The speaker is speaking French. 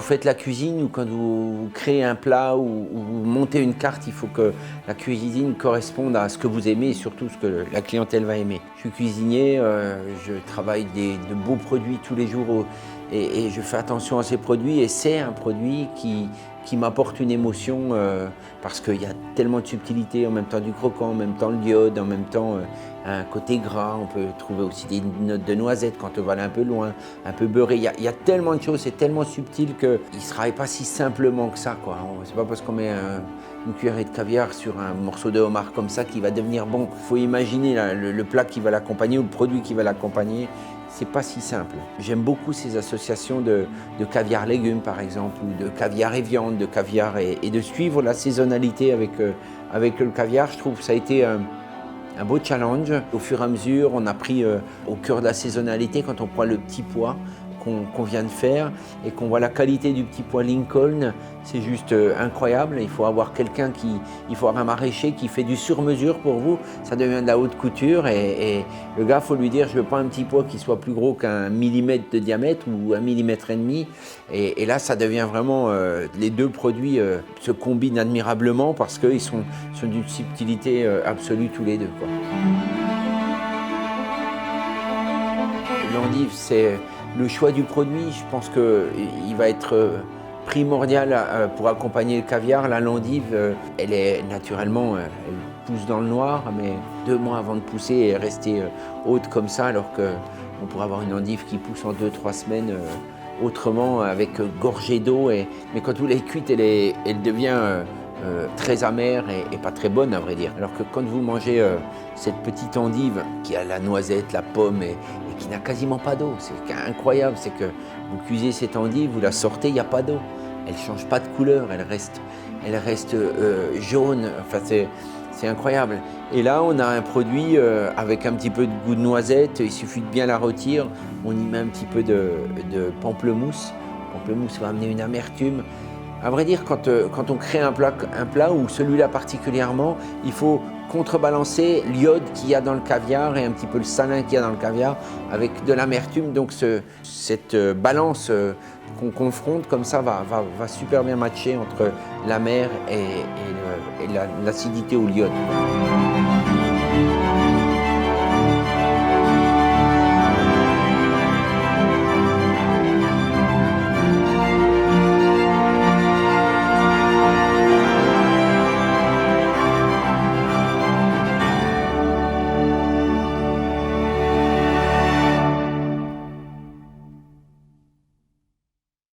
faites la cuisine ou quand vous créez un plat ou vous montez une carte, il faut que la cuisine corresponde à ce que vous aimez et surtout ce que la clientèle va aimer. Je suis cuisinier, je travaille de beaux produits tous les jours et je fais attention à ces produits et c'est un produit qui m'apporte une émotion parce qu'il y a tellement de subtilité, en même temps du croquant, en même temps le iode, en même temps un côté gras. On peut trouver aussi des notes de noisettes quand on va aller un peu loin, un peu beurré. Il y a tellement de choses, c'est tellement subtil qu'il ne se travaille pas si simplement que ça, quoi. C'est pas parce qu'on met une cuillerée de caviar sur un morceau de homard comme ça qu'il va devenir bon. Il faut imaginer le plat qui va l'accompagner ou le produit qui va l'accompagner. C'est pas si simple. J'aime beaucoup ces associations de caviar légumes par exemple, ou de caviar et viande, de caviar et de suivre la saisonnalité avec le caviar. Je trouve que ça a été un beau challenge. Au fur et à mesure, on a pris au cœur de la saisonnalité quand on prend le petit pois qu'on vient de faire et qu'on voit la qualité du petit pois Lincoln, c'est juste incroyable. Il faut avoir il faut avoir un maraîcher qui fait du sur-mesure pour vous. Ça devient de la haute couture et le gars, il faut lui dire, je veux pas un petit pois qui soit plus gros qu'un millimètre de diamètre ou 1,5 millimètre. Et là, ça devient vraiment, les deux produits se combinent admirablement parce qu'ils sont d'une subtilité absolue tous les deux, quoi. L'endive, c'est le choix du produit. Je pense qu'il va être primordial pour accompagner le caviar. La l'endive, elle est naturellement, elle pousse dans le noir, mais 2 mois avant de pousser et rester haute comme ça, alors qu'on pourrait avoir une endive qui pousse en 2-3 semaines autrement, avec gorgée d'eau. Mais quand vous l'avez cuite, elle devient très amère et pas très bonne à vrai dire. Alors que quand vous mangez cette petite endive qui a la noisette, la pomme et qui n'a quasiment pas d'eau, c'est incroyable, c'est que vous cuisez cette endive, vous la sortez, il n'y a pas d'eau. Elle ne change pas de couleur, elle reste jaune, enfin c'est incroyable. Et là on a un produit avec un petit peu de goût de noisette, il suffit de bien la rôtir, on y met un petit peu de pamplemousse. Le pamplemousse va amener une amertume. À vrai dire, quand on crée un plat ou celui-là particulièrement, il faut contrebalancer l'iode qu'il y a dans le caviar et un petit peu le salin qu'il y a dans le caviar avec de l'amertume. Donc cette balance qu'on confronte comme ça va super bien matcher entre l'amer et l'acidité ou l'iode.